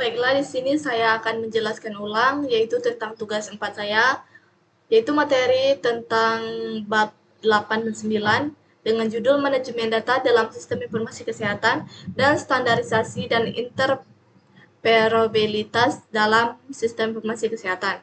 Baiklah, di sini saya akan menjelaskan ulang, yaitu tentang tugas 4 saya, yaitu materi tentang bab 8 dan 9, dengan judul Manajemen Data dalam Sistem Informasi Kesehatan dan Standarisasi dan Interoperabilitas dalam Sistem Informasi Kesehatan.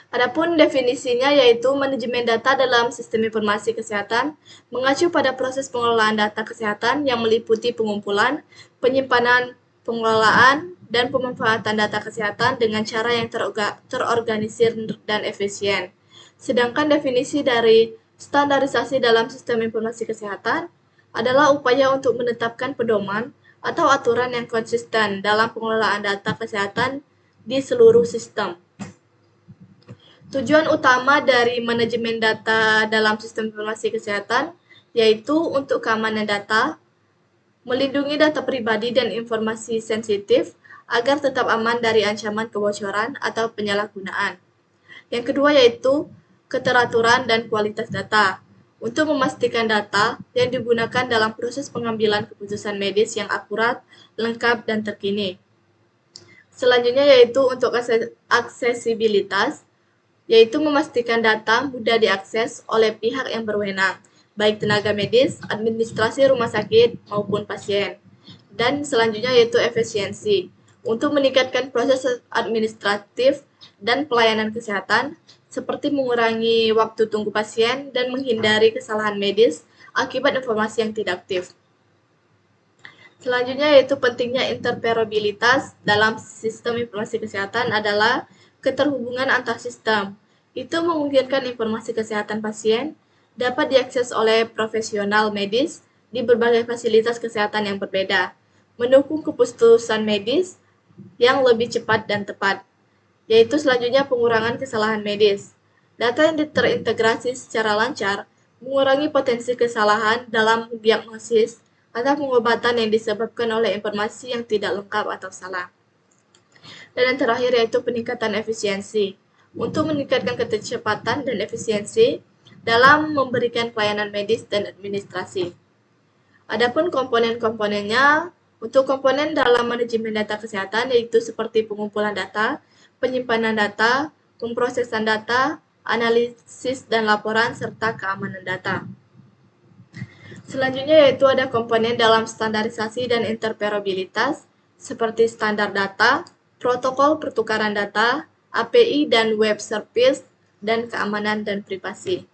Adapun definisinya yaitu manajemen data dalam sistem informasi kesehatan mengacu pada proses pengelolaan data kesehatan yang meliputi pengumpulan, penyimpanan, pengelolaan, dan pemanfaatan data kesehatan dengan cara yang terorganisir dan efisien. Sedangkan definisi dari standarisasi dalam sistem informasi kesehatan adalah upaya untuk menetapkan pedoman atau aturan yang konsisten dalam pengelolaan data kesehatan di seluruh sistem. Tujuan utama dari manajemen data dalam sistem informasi kesehatan yaitu untuk keamanan data, melindungi data pribadi dan informasi sensitif agar tetap aman dari ancaman kebocoran atau penyalahgunaan. Yang kedua yaitu keteraturan dan kualitas data, untuk memastikan data yang digunakan dalam proses pengambilan keputusan medis yang akurat, lengkap, dan terkini. Selanjutnya yaitu untuk aksesibilitas, yaitu memastikan data mudah diakses oleh pihak yang berwenang, baik tenaga medis, administrasi rumah sakit, maupun pasien. Dan selanjutnya yaitu efisiensi, untuk meningkatkan proses administratif dan pelayanan kesehatan, seperti mengurangi waktu tunggu pasien dan menghindari kesalahan medis akibat informasi yang tidak aktif. Selanjutnya yaitu pentingnya interoperabilitas dalam sistem informasi kesehatan adalah keterhubungan antar sistem. Itu memungkinkan informasi kesehatan pasien dapat diakses oleh profesional medis di berbagai fasilitas kesehatan yang berbeda, mendukung keputusan medis yang lebih cepat dan tepat. Yaitu selanjutnya pengurangan kesalahan medis. Data yang terintegrasi secara lancar mengurangi potensi kesalahan dalam diagnosis atau pengobatan yang disebabkan oleh informasi yang tidak lengkap atau salah. Dan yang terakhir yaitu peningkatan efisiensi, untuk meningkatkan kecepatan dan efisiensi dalam memberikan pelayanan medis dan administrasi. Adapun komponen-komponennya, untuk komponen dalam manajemen data kesehatan yaitu seperti pengumpulan data, penyimpanan data, pemrosesan data, analisis dan laporan, serta keamanan data. Selanjutnya yaitu ada komponen dalam standarisasi dan interoperabilitas, seperti standar data, protokol pertukaran data, API dan web service, dan keamanan dan privasi.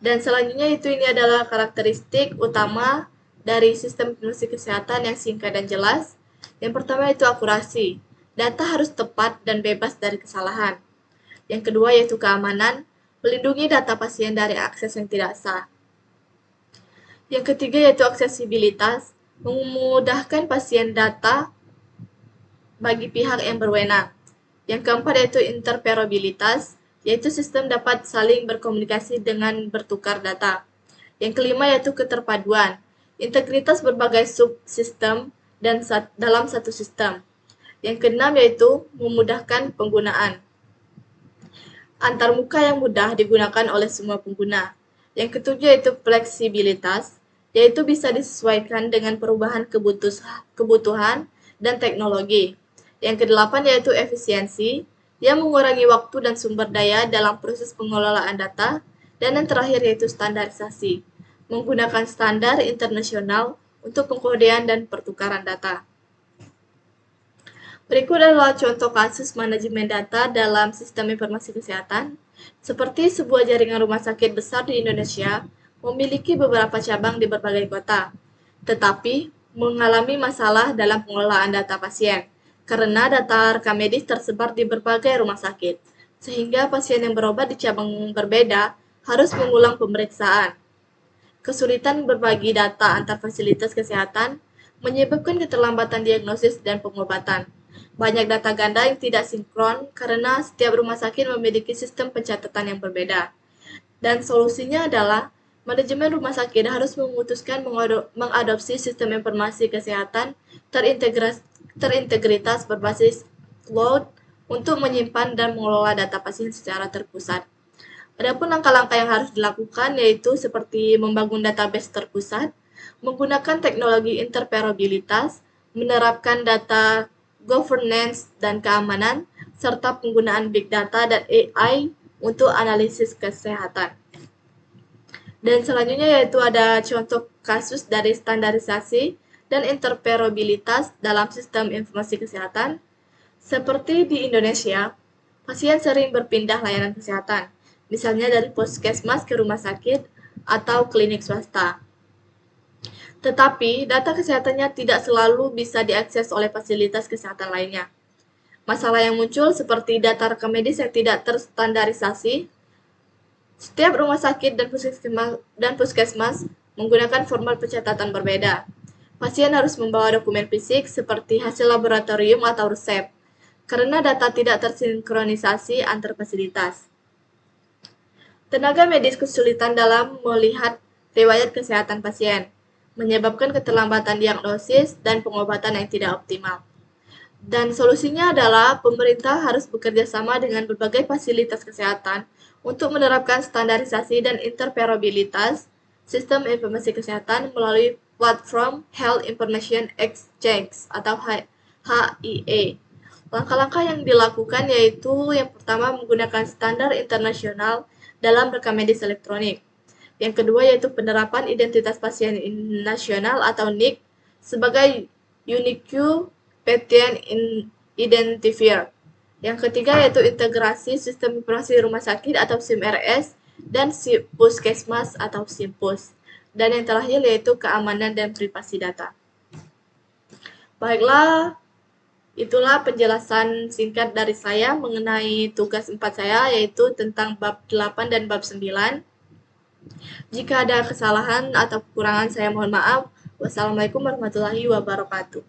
Dan selanjutnya ini adalah karakteristik utama dari sistem informasi kesehatan yang singkat dan jelas. Yang pertama yaitu akurasi. Data harus tepat dan bebas dari kesalahan. Yang kedua yaitu keamanan, melindungi data pasien dari akses yang tidak sah. Yang ketiga yaitu aksesibilitas, memudahkan pasien data bagi pihak yang berwenang. Yang keempat yaitu interoperabilitas, yaitu sistem dapat saling berkomunikasi dengan bertukar data. Yang kelima yaitu keterpaduan, integritas berbagai subsistem dan dalam satu sistem. Yang keenam yaitu memudahkan penggunaan, antarmuka yang mudah digunakan oleh semua pengguna. Yang ketujuh yaitu fleksibilitas, yaitu bisa disesuaikan dengan perubahan kebutuhan dan teknologi. Yang kedelapan yaitu efisiensi, yang mengurangi waktu dan sumber daya dalam proses pengelolaan data. Dan yang terakhir yaitu standarisasi, menggunakan standar internasional untuk pengkodean dan pertukaran data. Berikut adalah contoh kasus manajemen data dalam sistem informasi kesehatan, seperti sebuah jaringan rumah sakit besar di Indonesia memiliki beberapa cabang di berbagai kota, tetapi mengalami masalah dalam pengelolaan data pasien, karena data rekam medis tersebar di berbagai rumah sakit, sehingga pasien yang berobat di cabang berbeda harus mengulang pemeriksaan. Kesulitan berbagi data antar fasilitas kesehatan menyebabkan keterlambatan diagnosis dan pengobatan. Banyak data ganda yang tidak sinkron karena setiap rumah sakit memiliki sistem pencatatan yang berbeda. Dan solusinya adalah manajemen rumah sakit harus memutuskan mengadopsi sistem informasi kesehatan terintegritas berbasis cloud untuk menyimpan dan mengelola data pasien secara terpusat. Adapun langkah-langkah yang harus dilakukan yaitu seperti membangun database terpusat, menggunakan teknologi interoperabilitas, menerapkan data governance dan keamanan, serta penggunaan big data dan AI untuk analisis kesehatan. Dan selanjutnya yaitu ada contoh kasus dari standarisasi dan interoperabilitas dalam sistem informasi kesehatan. Seperti di Indonesia, pasien sering berpindah layanan kesehatan, misalnya dari puskesmas ke rumah sakit atau klinik swasta. Tetapi, data kesehatannya tidak selalu bisa diakses oleh fasilitas kesehatan lainnya. Masalah yang muncul seperti data rekam medis yang tidak terstandarisasi. Setiap rumah sakit dan puskesmas menggunakan format pencatatan berbeda. Pasien harus membawa dokumen fisik seperti hasil laboratorium atau resep, karena data tidak tersinkronisasi antar fasilitas. Tenaga medis kesulitan dalam melihat riwayat kesehatan pasien, menyebabkan keterlambatan diagnosis dan pengobatan yang tidak optimal. Dan solusinya adalah pemerintah harus bekerja sama dengan berbagai fasilitas kesehatan untuk menerapkan standarisasi dan interoperabilitas sistem informasi kesehatan melalui platform Health Information Exchange atau HIE. Langkah-langkah yang dilakukan yaitu yang pertama menggunakan standar internasional dalam rekam medis elektronik. Yang kedua yaitu penerapan identitas pasien nasional atau NIC sebagai Unique Patient Identifier. Yang ketiga yaitu integrasi sistem informasi rumah sakit atau SIM-RS dan puskesmas atau SIMPUS. Dan yang terakhir yaitu keamanan dan privasi data. Baiklah, itulah penjelasan singkat dari saya mengenai tugas 4 saya, yaitu tentang bab 8 dan bab 9. Jika ada kesalahan atau kekurangan saya mohon maaf. Wassalamualaikum warahmatullahi wabarakatuh.